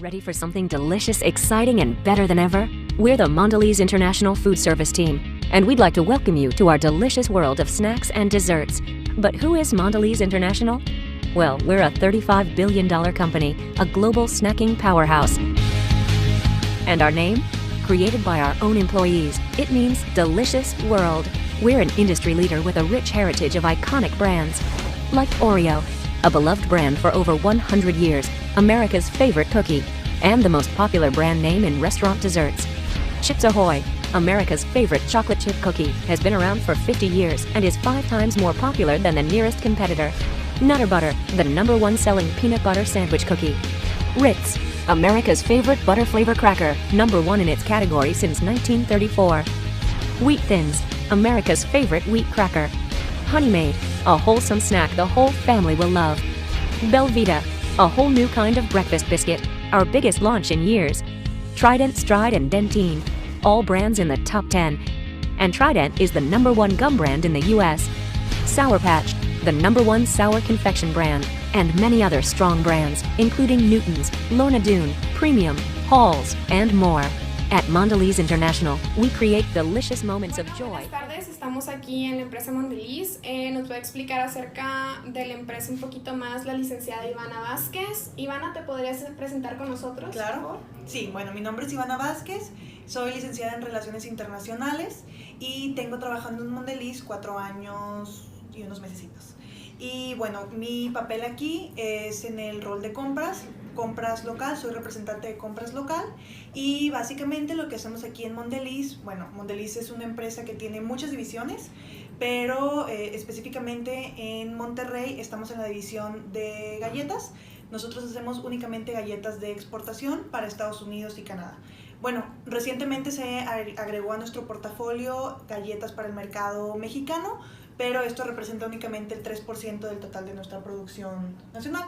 ready for something delicious, exciting, and better than ever? We're the Mondelez International Food Service team, and we'd like to welcome you to our delicious world of snacks and desserts. But who is Mondelez International? Well, we're a $35 billion company, a global snacking powerhouse. And our name? Created by our own employees, it means Delicious World. We're an industry leader with a rich heritage of iconic brands. Like Oreo, a beloved brand for over 100 years, America's favorite cookie, and the most popular brand name in restaurant desserts. Chips Ahoy, America's favorite chocolate chip cookie, has been around for 50 years and is 5 times more popular than the nearest competitor. Nutter Butter, the #1 selling peanut butter sandwich cookie. Ritz, America's favorite butter flavor cracker, #1 in its category since 1934. Wheat Thins, America's favorite wheat cracker. Honey Maid, a wholesome snack the whole family will love. Belvita, a whole new kind of breakfast biscuit, our biggest launch in years. Trident, Stride, and Dentine, all brands in the top 10. And Trident is the #1 gum brand in the US. Sour Patch, the #1 sour confection brand, and many other strong brands, including Newton's, Lorna Doone, Premium, Halls, and more. At Mondelez International, we create delicious moments of joy. Buenas tardes, estamos aquí en la empresa Mondelez. Nos va a explicar acerca de la empresa un poquito más la licenciada Ivana Vázquez. Ivana, ¿te podrías presentar con nosotros? Claro, sí, bueno, mi nombre es Ivana Vázquez, soy licenciada en Relaciones Internacionales y tengo trabajando en Mondelez 4 años y unos mesecitos. Y bueno, mi papel aquí es en el rol de compras local, soy representante de compras local y básicamente lo que hacemos aquí en Mondelez, bueno, Mondelez es una empresa que tiene muchas divisiones, pero específicamente en Monterrey estamos en la división de galletas. Nosotros hacemos únicamente galletas de exportación para Estados Unidos y Canadá. Bueno, recientemente se agregó a nuestro portafolio galletas para el mercado mexicano, pero esto representa únicamente el 3% del total de nuestra producción nacional.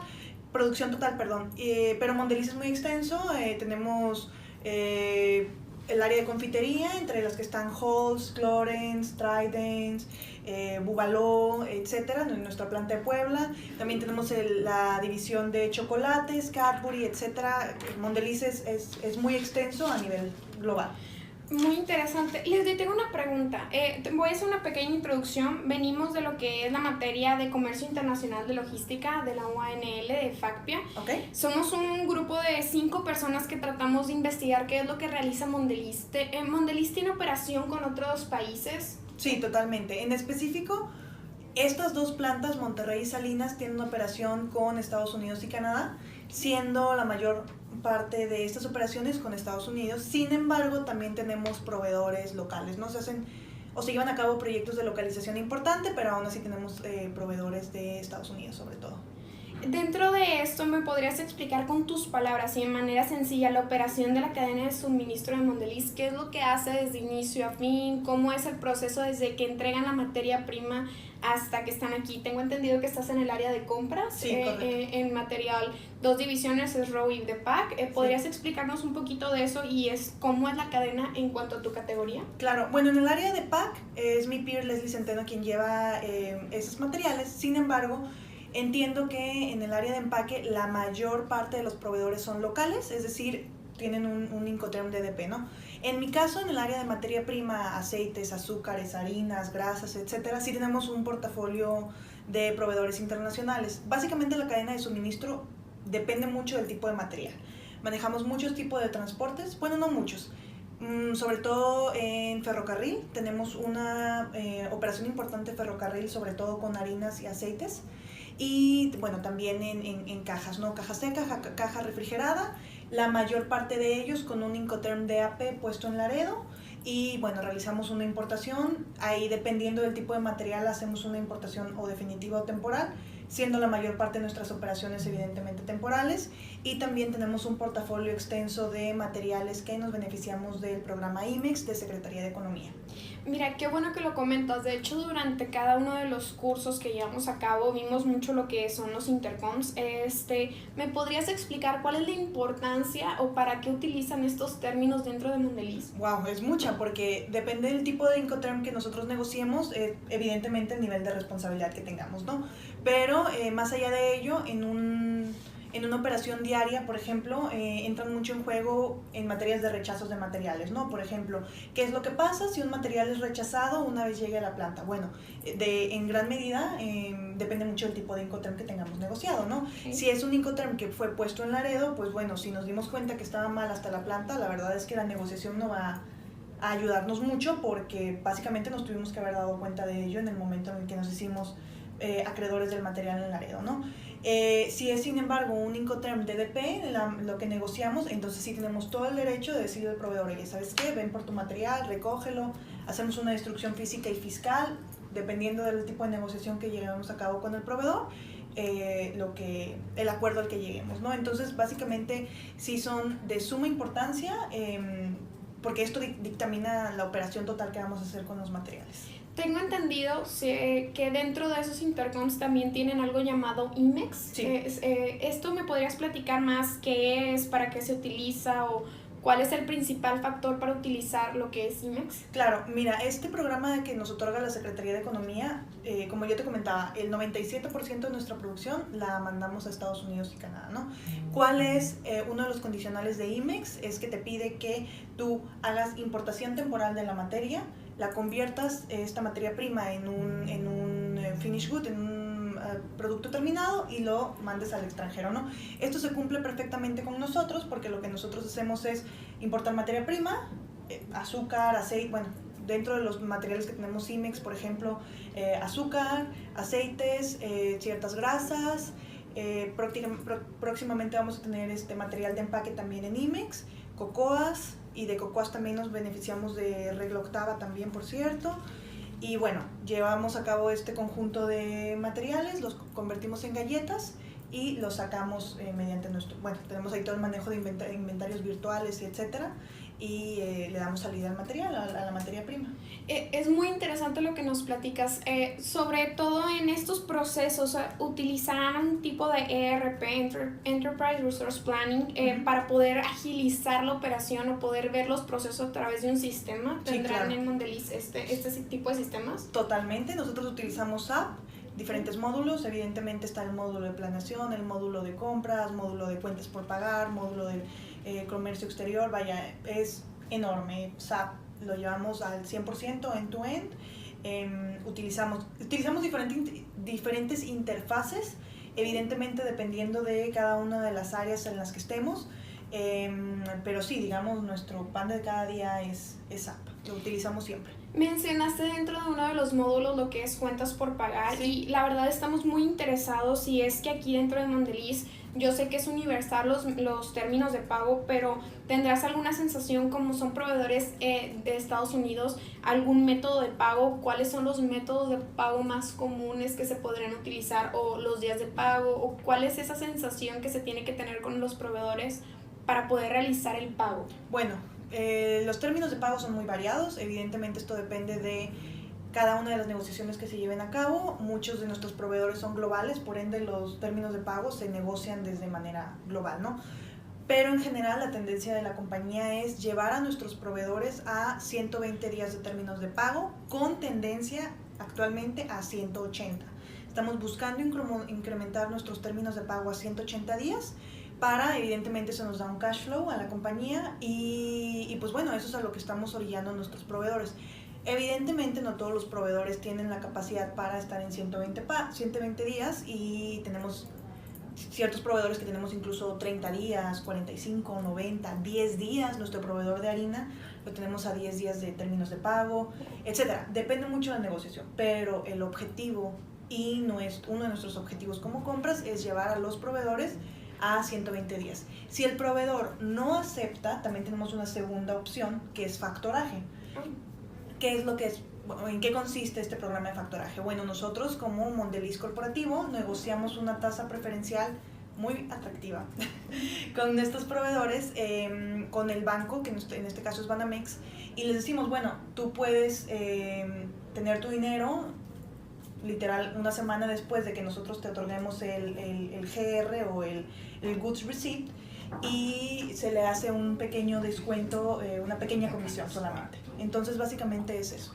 Producción total, perdón. Pero Mondelez es muy extenso, tenemos el área de confitería, entre las que están Halls, Clarence, Trident, Bubaló, etcétera, en nuestra planta de Puebla. También tenemos la división de chocolates, Cadbury, etcétera. Mondelez es muy extenso a nivel global. Muy interesante. Les tengo una pregunta. Voy a hacer una pequeña introducción. Venimos de lo que es la materia de Comercio Internacional de Logística de la UANL, de FACPIA. Okay. Somos un grupo de 5 personas que tratamos de investigar qué es lo que realiza Mondelez. ¿Mondelez tiene operación con otros países? Sí, totalmente. En específico, estas 2 plantas, Monterrey y Salinas, tienen una operación con Estados Unidos y Canadá, siendo la mayor parte de estas operaciones con Estados Unidos. Sin embargo, también tenemos proveedores locales, ¿no? Se llevan a cabo proyectos de localización importante, pero aún así tenemos proveedores de Estados Unidos sobre todo. Dentro de esto, ¿me podrías explicar con tus palabras y de manera sencilla la operación de la cadena de suministro de Mondelez? ¿Qué es lo que hace desde inicio a fin? ¿Cómo es el proceso desde que entregan la materia prima hasta que están aquí? Tengo entendido que estás en el área de compras. Sí, en material, 2 divisiones es Row y The Pack. ¿Podrías explicarnos un poquito de eso y cómo es la cadena en cuanto a tu categoría? Claro, bueno, en el área de Pack es mi peer Leslie Centeno quien lleva esos materiales. Sin embargo, entiendo que en el área de empaque la mayor parte de los proveedores son locales, es decir, tienen un Incoterm DDP, ¿no? En mi caso, en el área de materia prima, aceites, azúcares, harinas, grasas, etcétera, sí tenemos un portafolio de proveedores internacionales. Básicamente la cadena de suministro depende mucho del tipo de material. Manejamos muchos tipos de transportes, bueno, no muchos. Sobre todo en ferrocarril, tenemos una operación importante de ferrocarril, sobre todo con harinas y aceites. Y bueno, también en cajas, ¿no? Caja seca, caja refrigerada, la mayor parte de ellos con un Incoterm DAP puesto en Laredo. Y bueno, realizamos una importación, ahí dependiendo del tipo de material hacemos una importación o definitiva o temporal, siendo la mayor parte de nuestras operaciones evidentemente temporales, y también tenemos un portafolio extenso de materiales que nos beneficiamos del programa IMEX de Secretaría de Economía. Mira, qué bueno que lo comentas. De hecho, durante cada uno de los cursos que llevamos a cabo vimos mucho lo que son los intercoms. ¿Me podrías explicar cuál es la importancia o para qué utilizan estos términos dentro de Mondelez? Wow, es mucha, porque depende del tipo de Incoterm que nosotros negociemos, evidentemente el nivel de responsabilidad que tengamos, ¿no? Pero más allá de ello, en en una operación diaria, por ejemplo, entran mucho en juego en materias de rechazos de materiales, ¿no? Por ejemplo, ¿qué es lo que pasa si un material es rechazado una vez llegue a la planta? Bueno, en gran medida depende mucho del tipo de Incoterm que tengamos negociado, ¿no? Sí. Si es un Incoterm que fue puesto en Laredo, pues bueno, si nos dimos cuenta que estaba mal hasta la planta, la verdad es que la negociación no va a ayudarnos mucho, porque básicamente nos tuvimos que haber dado cuenta de ello en el momento en el que nos hicimos acreedores del material en Laredo, ¿no? Si es, sin embargo, un Incoterm DDP, lo que negociamos, entonces sí tenemos todo el derecho de decirle al proveedor, oye, ¿sabes qué? Ven por tu material, recógelo, hacemos una destrucción física y fiscal, dependiendo del tipo de negociación que lleguemos a cabo con el proveedor, el acuerdo al que lleguemos, ¿no? Entonces, básicamente, sí son de suma importancia, porque esto dictamina la operación total que vamos a hacer con los materiales. Tengo entendido que dentro de esos intercoms también tienen algo llamado IMEX. Sí. ¿Esto me podrías platicar más qué es, para qué se utiliza o cuál es el principal factor para utilizar lo que es IMEX? Claro, mira, este programa que nos otorga la Secretaría de Economía, como yo te comentaba, el 97% de nuestra producción la mandamos a Estados Unidos y Canadá, ¿no? ¿Cuál es uno de los condicionales de IMEX? Es que te pide que tú hagas importación temporal de la materia, la conviertas esta materia prima en un finished good, en un producto terminado, y lo mandes al extranjero, ¿no? Esto se cumple perfectamente con nosotros, porque lo que nosotros hacemos es importar materia prima, azúcar, aceite, bueno, dentro de los materiales que tenemos IMEX, por ejemplo, azúcar, aceites, ciertas grasas. Próximamente vamos a tener este material de empaque también en IMEX, cocoas, y de cocoas también nos beneficiamos de regla octava también, por cierto. Y bueno, llevamos a cabo este conjunto de materiales, los convertimos en galletas y los sacamos mediante tenemos ahí todo el manejo de inventarios virtuales, etcétera, y le damos salida al material, a la materia prima. Es muy interesante lo que nos platicas. Sobre todo en estos procesos, utilizarán un tipo de ERP, Enterprise Resource Planning, para poder agilizar la operación o poder ver los procesos a través de un sistema. ¿Tendrán claro. en Mondelez este tipo de sistemas? Totalmente, nosotros utilizamos SAP, diferentes módulos. Evidentemente está el módulo de planeación, el módulo de compras, módulo de cuentas por pagar, módulo de comercio exterior. Vaya, es enorme. SAP lo llevamos al 100% end-to-end. Utilizamos diferentes interfaces, evidentemente dependiendo de cada una de las áreas en las que estemos, pero sí, digamos, nuestro pan de cada día es SAP, lo utilizamos siempre. Mencionaste dentro de uno de los módulos lo que es cuentas por pagar, sí. Y la verdad estamos muy interesados, y es que aquí dentro de Mondelez, yo sé que es universal los términos de pago, pero ¿tendrás alguna sensación, como son proveedores de Estados Unidos, algún método de pago? ¿Cuáles son los métodos de pago más comunes que se podrían utilizar, o los días de pago, o cuál es esa sensación que se tiene que tener con los proveedores para poder realizar el pago? Bueno, los términos de pago son muy variados. Evidentemente esto depende de cada una de las negociaciones que se lleven a cabo. Muchos de nuestros proveedores son globales, por ende los términos de pago se negocian desde manera global, ¿no? Pero en general la tendencia de la compañía es llevar a nuestros proveedores a 120 días de términos de pago, con tendencia actualmente a 180. Estamos buscando incrementar nuestros términos de pago a 180 días, evidentemente eso nos da un cash flow a la compañía, y pues bueno, eso es a lo que estamos orillando a nuestros proveedores. Evidentemente no todos los proveedores tienen la capacidad para estar en 120 días, y tenemos ciertos proveedores que tenemos incluso 30 días, 45, 90, 10 días. Nuestro proveedor de harina lo tenemos a 10 días de términos de pago, etc. Depende mucho de la negociación, pero el objetivo, y uno de nuestros objetivos como compras, es llevar a los proveedores a 120 días. Si el proveedor no acepta, también tenemos una segunda opción, que es factoraje. ¿Qué es lo que es? ¿En qué consiste este programa de factoraje? Bueno, nosotros como Mondelez Corporativo negociamos una tasa preferencial muy atractiva con estos proveedores, con el banco, que en este caso es Banamex, y les decimos, bueno, tú puedes tener tu dinero literal una semana después de que nosotros te otorguemos el GR o el Goods Receipt, y se le hace un pequeño descuento, una pequeña comisión solamente. Entonces básicamente es eso.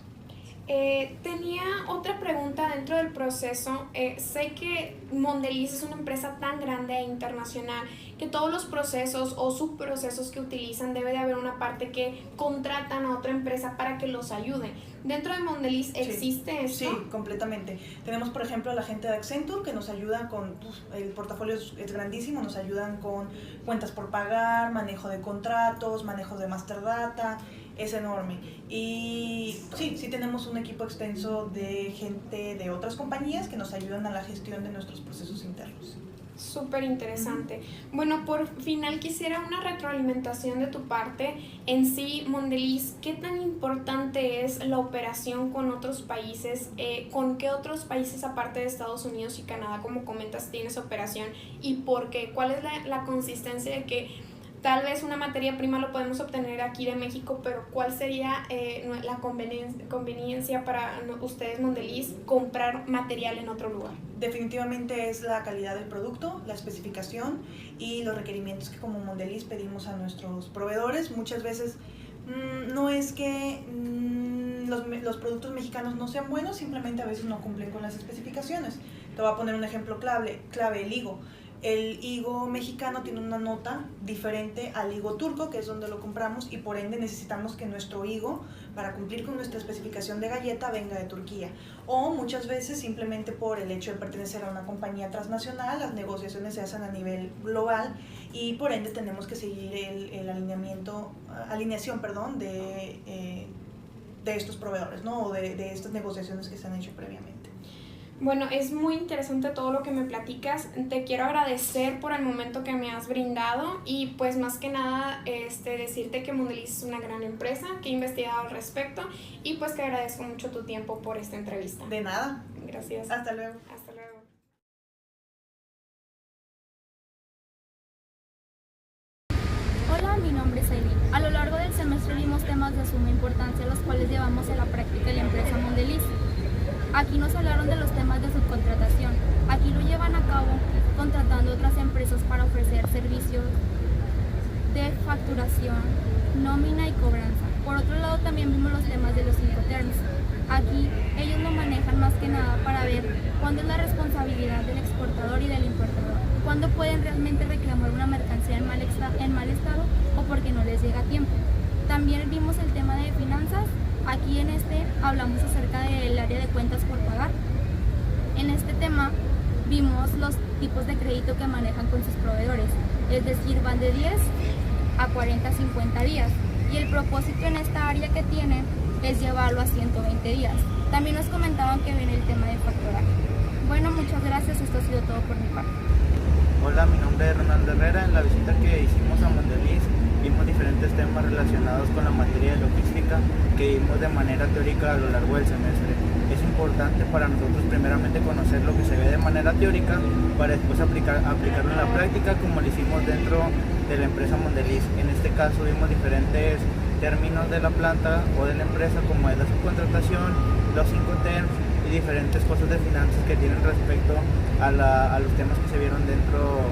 Tenía otra pregunta dentro del proceso. Sé que Mondelez es una empresa tan grande e internacional que todos los procesos o subprocesos que utilizan debe de haber una parte que contratan a otra empresa para que los ayude. ¿Dentro de Mondelez existe esto? Sí, completamente. Tenemos, por ejemplo, a la gente de Accenture que nos ayuda con, el portafolio es grandísimo, nos ayudan con cuentas por pagar, manejo de contratos, manejo de master data, es enorme. Y sí tenemos un equipo extenso de gente de otras compañías que nos ayudan a la gestión de nuestros procesos internos. Súper interesante. Bueno, por final quisiera una retroalimentación de tu parte. En sí, Mondelez, ¿qué tan importante es la operación con otros países? ¿Con qué otros países aparte de Estados Unidos y Canadá, como comentas, tienes operación? ¿Y por qué? ¿Cuál es la consistencia de que tal vez una materia prima lo podemos obtener aquí de México, pero cuál sería la conveniencia para ustedes, Mondelez, comprar material en otro lugar? Definitivamente es la calidad del producto, la especificación y los requerimientos que como Mondelez pedimos a nuestros proveedores. Muchas veces no es que los productos mexicanos no sean buenos, simplemente a veces no cumplen con las especificaciones. Te voy a poner un ejemplo clave, el higo. El higo mexicano tiene una nota diferente al higo turco, que es donde lo compramos, y por ende necesitamos que nuestro higo, para cumplir con nuestra especificación de galleta, venga de Turquía. O muchas veces simplemente por el hecho de pertenecer a una compañía transnacional, las negociaciones se hacen a nivel global y por ende tenemos que seguir el alineación de estos proveedores, ¿no? O de estas negociaciones que se han hecho previamente. Bueno, es muy interesante todo lo que me platicas. Te quiero agradecer por el momento que me has brindado y pues más que nada decirte que Mondelez es una gran empresa, que he investigado al respecto y pues que agradezco mucho tu tiempo por esta entrevista. De nada. Gracias. Hasta luego. Hasta luego. Hola, mi nombre es Aileen. A lo largo del semestre vimos temas de suma importancia, los cuales llevamos a la práctica en la empresa Mondelez. Aquí nos hablaron de los temas de subcontratación. Aquí lo llevan a cabo contratando otras empresas para ofrecer servicios de facturación, nómina y cobranza. Por otro lado, también vimos los temas de los Incoterms. Aquí ellos lo manejan más que nada para ver cuándo es la responsabilidad del exportador y del importador, cuándo pueden realmente reclamar una mercancía en mal estado o porque no les llega a tiempo. También vimos el tema de finanzas. Aquí en hablamos acerca del área de cuentas por pagar. En este tema vimos los tipos de crédito que manejan con sus proveedores, es decir, van de 10 a 40 a 50 días. Y el propósito en esta área que tienen es llevarlo a 120 días. También nos comentaban que ven el tema de factoraje. Bueno, muchas gracias, esto ha sido todo por mi parte. Hola, mi nombre es Ronaldo Herrera. En la visita que hicimos a Mondelez vimos diferentes temas relacionados con la materia de logística que vimos de manera teórica a lo largo del semestre. Es importante para nosotros primeramente conocer lo que se ve de manera teórica para después aplicarlo en la práctica como lo hicimos dentro de la empresa Mondelez. En este caso vimos diferentes términos de la planta o de la empresa como es la subcontratación, los Incoterms y diferentes cosas de finanzas que tienen respecto a los temas que se vieron dentro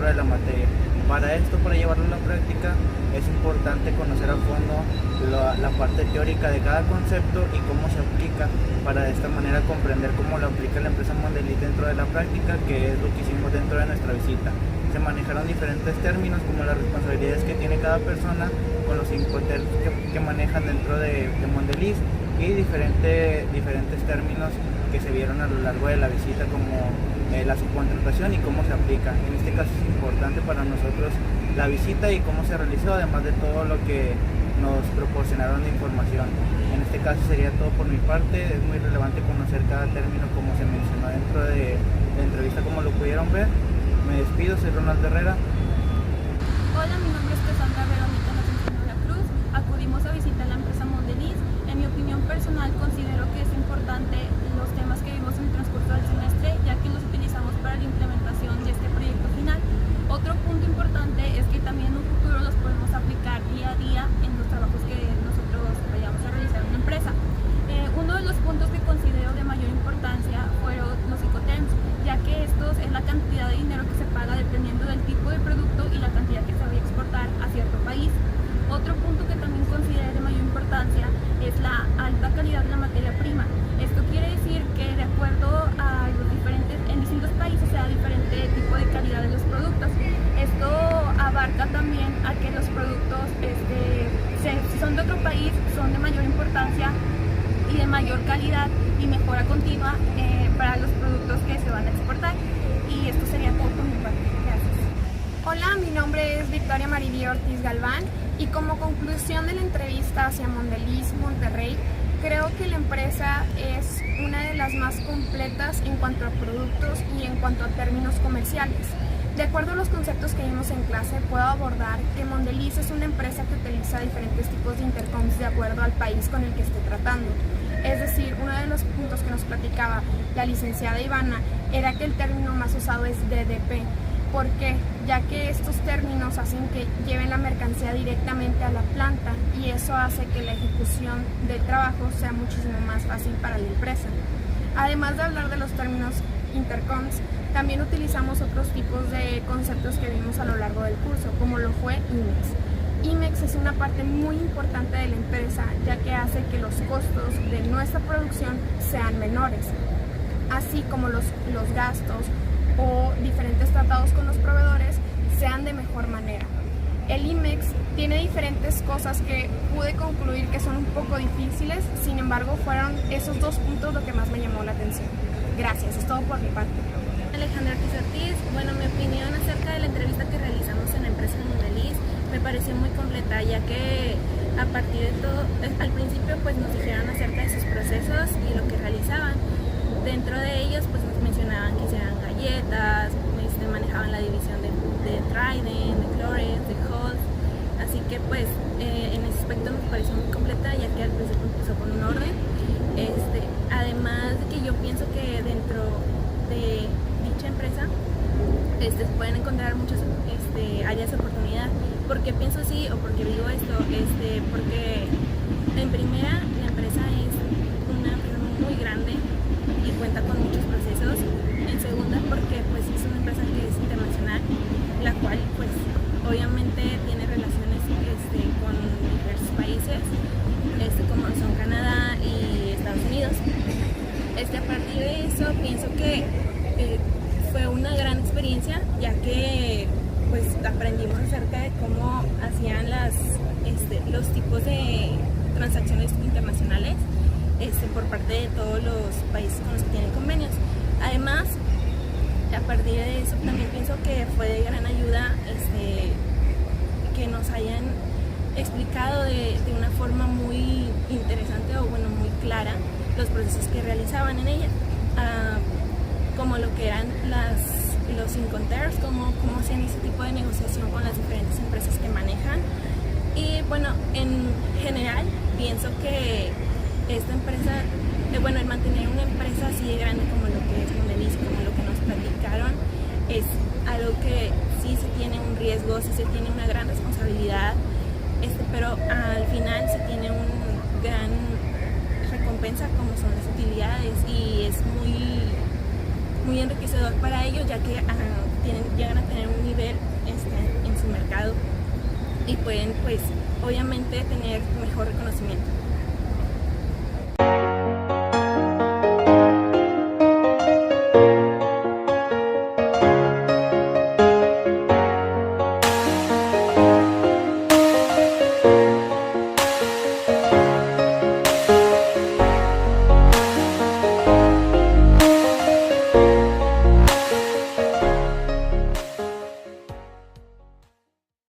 de la materia. Para llevarlo a la práctica es importante conocer a fondo la parte teórica de cada concepto y cómo se aplica para de esta manera comprender cómo lo aplica la empresa Mondelez dentro de la práctica, que es lo que hicimos dentro de nuestra visita. Se manejaron diferentes términos como las responsabilidades que tiene cada persona con los Incoterms que manejan dentro de Mondelez y diferentes términos que se vieron a lo largo de la visita como la subcontratación y cómo se aplica. En este caso es importante para nosotros la visita y cómo se realizó, además de todo lo que nos proporcionaron de información. En este caso sería todo por mi parte. Es muy relevante conocer cada término como se mencionó dentro de la entrevista, como lo pudieron ver. Me despido, soy Ronaldo Herrera. Hola, mi nombre es Cassandra Verónica Nacional Cruz. Acudimos a visitar la empresa Mondelez. En mi opinión personal considero que es importante los temas que vimos en el transcurso del semestre, ya que los utilizamos para la implementación de este proyecto final. Otro punto importante es que también en un futuro los podemos aplicar día a día en los trabajos que nosotros vayamos a realizar en una empresa. Uno de los puntos que considero de mayor importancia fueron los Incoterms, ya que estos es la cantidad de dinero que se paga dependiendo del tipo de producto y la cantidad que se va a exportar a cierto país. Otro punto que también considero de mayor importancia importancia es la alta calidad de la materia prima. Esto quiere decir que de acuerdo a los en distintos países se da diferente tipo de calidad de los productos. Esto abarca también a que los productos, si son de otro país, son de mayor importancia y de mayor calidad y mejora continua para los productos que se van a exportar. Y esto sería todo por mi parte. Gracias. Hola, mi nombre es Victoria Mariví Ortiz Galván y como conclusión de la entrevista hacia Mondelez Monterrey, creo que la empresa es una de las más completas en cuanto a productos y en cuanto a términos comerciales. De acuerdo a los conceptos que vimos en clase, puedo abordar que Mondelez es una empresa que utiliza diferentes tipos de intercoms de acuerdo al país con el que esté tratando. Es decir, uno de los puntos que nos platicaba la licenciada Ivana era que el término más usado es DDP. ¿Por qué? Ya que estos términos hacen que lleven la mercancía directamente a la planta y eso hace que la ejecución del trabajo sea muchísimo más fácil para la empresa. Además de hablar de los términos intercoms, también utilizamos otros tipos de conceptos que vimos a lo largo del curso, como lo fue IMEX. IMEX es una parte muy importante de la empresa, ya que hace que los costos de nuestra producción sean menores, así como los gastos o diferentes tratados con los proveedores sean de mejor manera. El IMEX tiene diferentes cosas que pude concluir que son un poco difíciles, sin embargo fueron esos dos puntos lo que más me llamó la atención. Gracias, es todo por mi parte. Alejandra Ortiz, bueno, mi opinión acerca de la entrevista que realizamos en la empresa de Mondelez me pareció muy completa, ya que a partir de todo, al principio pues nos dijeron acerca de sus procesos y lo que realizaban. Dentro de ellos pues nos mencionaban que hicieran galletas, manejaban la división de Trident, de Clores, de Halls, así que pues en ese aspecto nos pareció muy completa, ya que al principio empezó con un orden. Además de que yo pienso que dentro de dicha empresa pueden encontrar muchas áreas de oportunidad. ¿Por qué pienso así o por qué digo esto? Porque en primera la empresa es una empresa muy grande y cuenta con muchos procesos. En segunda, porque pues es una empresa que es internacional, la cual pues obviamente tiene relaciones con diversos países, como son Canadá y Estados Unidos. A partir de eso pienso que fue una gran experiencia, ya que pues aprendimos acerca de cómo hacían los tipos de transacciones internacionales por parte de todos los países con los que tienen convenios. Además, a partir de eso también pienso que fue de gran ayuda que nos hayan explicado de una forma muy interesante o bueno, muy clara los procesos que realizaban en ella, como lo que eran los incoterms, cómo hacían ese tipo de negociación con las diferentes empresas que manejan. Y bueno, en general pienso que esta empresa, el mantener una empresa así de grande como lo que es Mondelez, como lo que nos platicaron, es algo que sí se tiene un riesgo, sí se tiene una gran responsabilidad, pero al final se tiene una gran recompensa como son las utilidades y es muy enriquecedor para ellos, ya que llegan a tener un nivel en su mercado y pueden pues obviamente tener mejor reconocimiento.